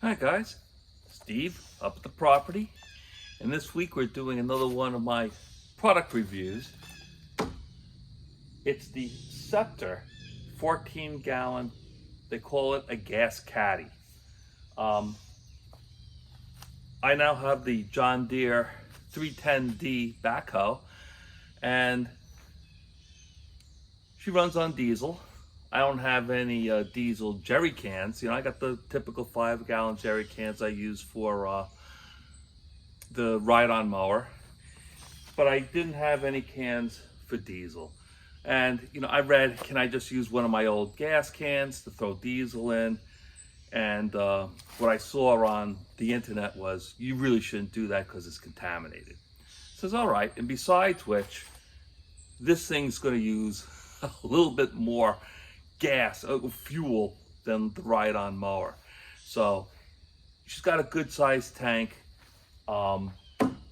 Hi guys, Steve up at the property, and this week we're doing another one of my product reviews. It's the Scepter 14-gallon, they call it a gas caddy. I now have the John Deere 310D backhoe, and she runs on diesel. I don't have any diesel jerry cans. I got the typical 5-gallon jerry cans I use for the ride-on mower, but I didn't have any cans for diesel. And I read, can I just use one of my old gas cans to throw diesel in? And what I saw on the internet was, you really shouldn't do that because it's contaminated. It says, all right, and besides which, this thing's going to use a little bit more gas, fuel than the ride-on mower. So she's got a good sized tank.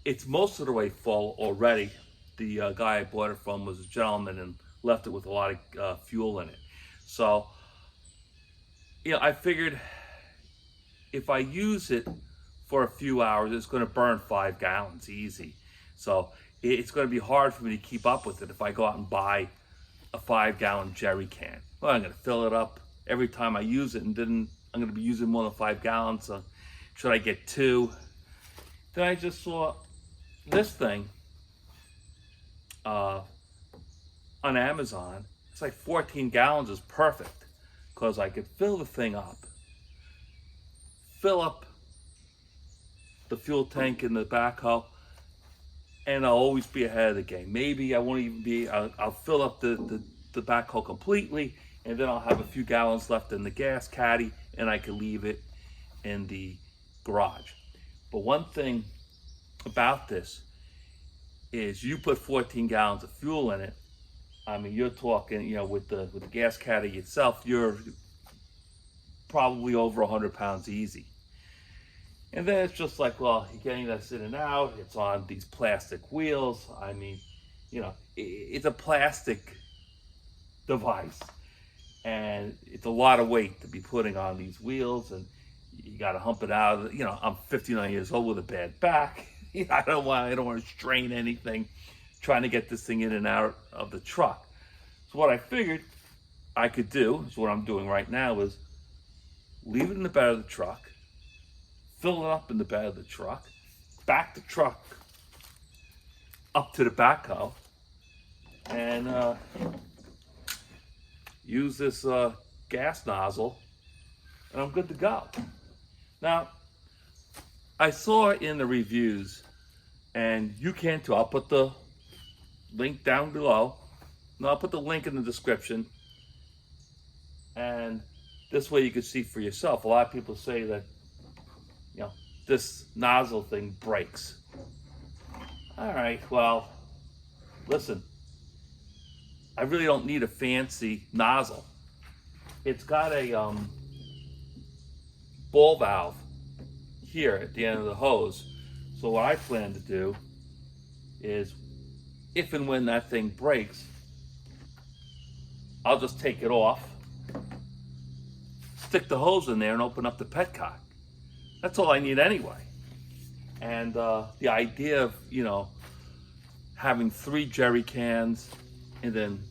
It's most of the way full already. The guy I bought it from was a gentleman and left it with a lot of fuel in it. So I figured if I use it for a few hours, it's going to burn 5 gallons easy. So it's going to be hard for me to keep up with it if I go out and buy a 5-gallon jerry can. Well, I'm going to fill it up every time I use it, and then I'm going to be using more than 5 gallons. So should I get 2? Then I just saw this thing on Amazon. It's like 14 gallons is perfect because I could fill the thing up, fill up the fuel tank in the backhoe, and I'll always be ahead of the game. Maybe I won't even be, I'll fill up the backhoe completely, and then I'll have a few gallons left in the gas caddy, and I can leave it in the garage. But one thing about this is you put 14 gallons of fuel in it. I mean, you're talking, with the gas caddy itself, you're probably over 100 pounds easy. And then it's just like, well, you're getting this in and out. It's on these plastic wheels. I mean, it's a plastic device, and it's a lot of weight to be putting on these wheels, and you got to hump it out. I'm 59 years old with a bad back. I don't want to strain anything trying to get this thing in and out of the truck. So what I figured I could do is what I'm doing right now is leave it in the bed of the truck, fill it up in the bed of the truck, back the truck up to the backhoe, and use this gas nozzle, and I'm good to go. Now, I saw in the reviews, and you can too. I'll put the link down below. No, I'll put the link in the description, and this way you can see for yourself. A lot of people say that this nozzle thing breaks. All right, well, listen, I really don't need a fancy nozzle. It's got a ball valve here at the end of the hose. So what I plan to do is, if and when that thing breaks, I'll just take it off, stick the hose in there, and open up the petcock. That's all I need anyway. And the idea of having 3 jerry cans, and then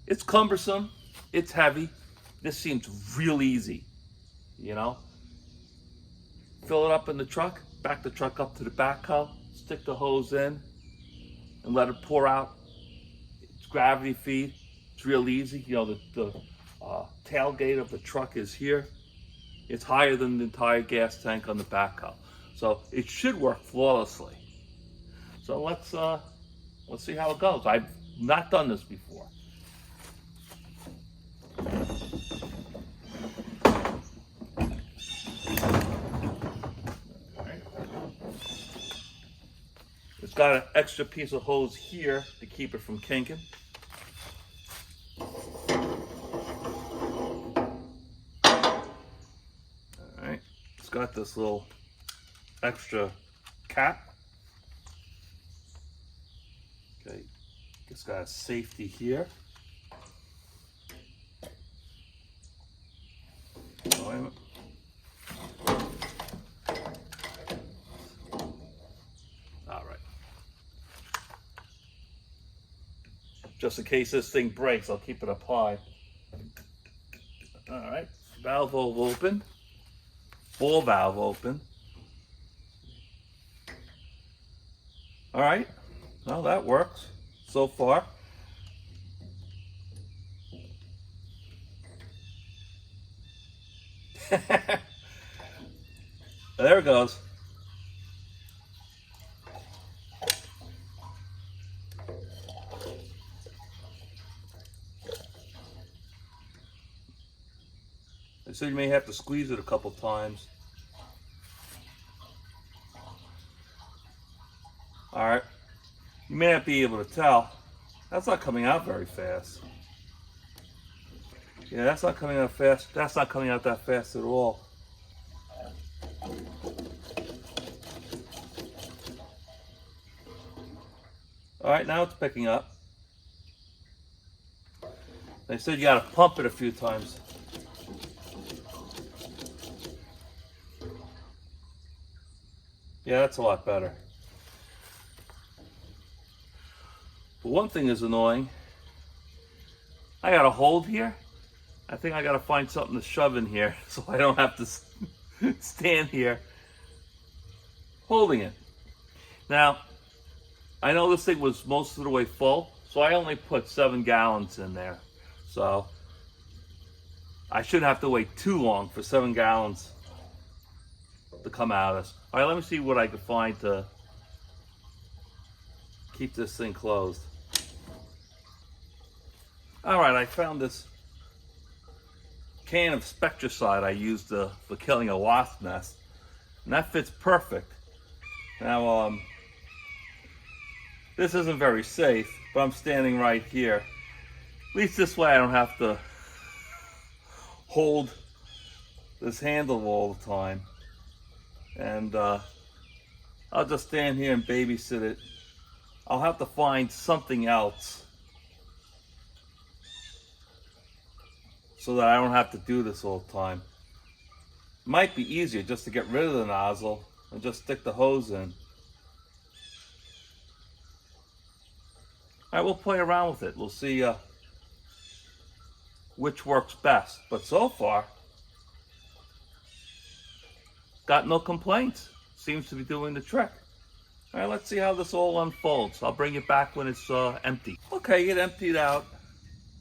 it's cumbersome, it's heavy. This seems real easy. Fill it up in the truck, back the truck up to the backhoe, stick the hose in, and let it pour out. It's gravity feed. It's real easy. The tailgate of the truck is here. It's higher than the entire gas tank on the backhoe, so it should work flawlessly. So let's see how it goes. I've not done this before. It's got an extra piece of hose here to keep it from kinking. Alright, it's got this little extra cap. Okay, it's got a safety here. wait a minute. All right. Just in case this thing breaks, I'll keep it up high. All right, valve open, ball valve open. All right, well, that works so far. There it goes. I said you may have to squeeze it a couple times. All right, you may not be able to tell. That's not coming out very fast. Yeah, that's not coming out fast. That's not coming out that fast at all. All right, now it's picking up. They said you got to pump it a few times. Yeah, that's a lot better. But one thing is annoying. I got a hold here. I think I got to find something to shove in here so I don't have to stand here holding it. Now, I know this thing was most of the way full, so I only put 7 gallons in there. So I shouldn't have to wait too long for 7 gallons to come out of this. All right, let me see what I can find to keep this thing closed. All right, I found this can of Spectricide I used for killing a wasp nest, and that fits perfect. Now, this isn't very safe, but I'm standing right here. At least this way I don't have to hold this handle all the time. And I'll just stand here and babysit it. I'll have to find something else so that I don't have to do this all the time. It might be easier just to get rid of the nozzle and just stick the hose in. All right, we'll play around with it. We'll see which works best. But so far, got no complaints. Seems to be doing the trick. All right, let's see how this all unfolds. I'll bring it back when it's empty. Okay, it emptied out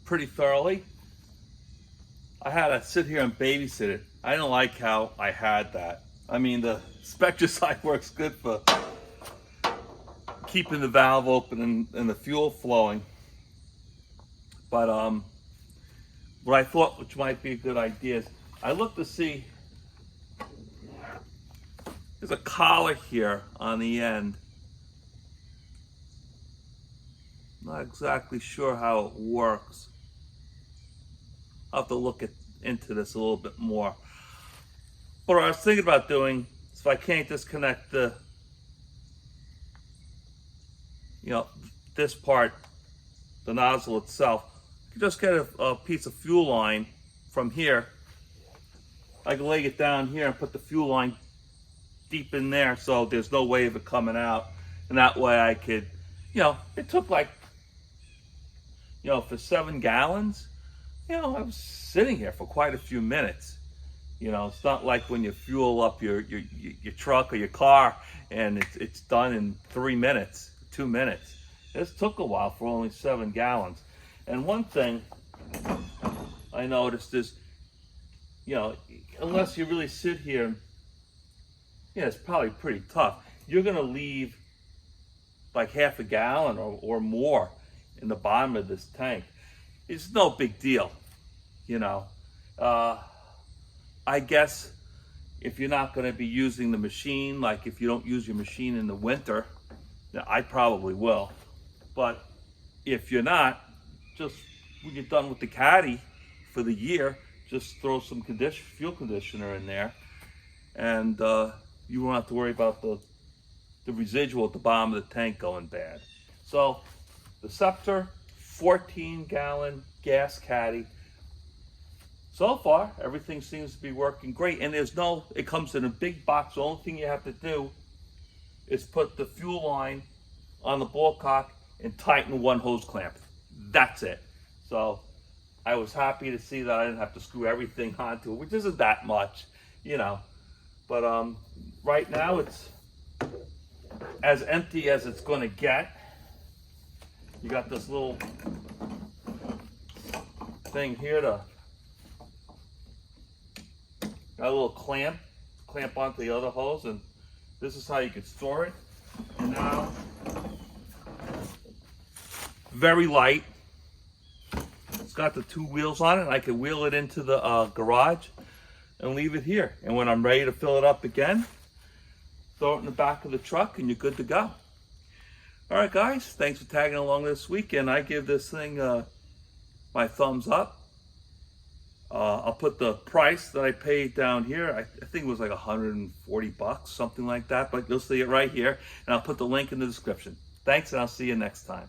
pretty thoroughly. I had to sit here and babysit it. I don't like how I had that. I mean, the Spectricide works good for keeping the valve open and the fuel flowing. But what I thought, which might be a good idea, is I looked to see, there's a collar here on the end. Not exactly sure how it works. I'll have to look into this a little bit more. But what I was thinking about doing is if I can't disconnect the, this part, the nozzle itself, you can just get a piece of fuel line from here. I can lay it down here and put the fuel line deep in there so there's no way of it coming out. And that way I could, it took like, for 7 gallons, I was sitting here for quite a few minutes. It's not like when you fuel up your truck or your car and it's done in 3 minutes, 2 minutes. This took a while for only 7 gallons. And one thing I noticed is, unless you really sit here, it's probably pretty tough. You're gonna leave like half a gallon or more in the bottom of this tank. It's no big deal, I guess if you're not gonna be using the machine, like if you don't use your machine in the winter, I probably will. But if you're not, just when you're done with the Caddy for the year, just throw some fuel conditioner in there, and you won't have to worry about the residual at the bottom of the tank going bad. So the Scepter 14-gallon gas Caddy. so far, everything seems to be working great. And it comes in a big box. The only thing you have to do is put the fuel line on the ball cock and tighten one hose clamp. That's it. So I was happy to see that I didn't have to screw everything onto it, which isn't that much, you know. But right now it's as empty as it's going to get. You got this little thing here got a little clamp onto the other hose, and this is how you can store it. And now, very light. It's got the 2 wheels on it. I can wheel it into the garage and leave it here. And when I'm ready to fill it up again, throw it in the back of the truck and you're good to go. All right, guys, thanks for tagging along this week. And I give this thing my thumbs up. I'll put the price that I paid down here. I think it was like 140 bucks, something like that, but you'll see it right here. And I'll put the link in the description. Thanks, and I'll see you next time.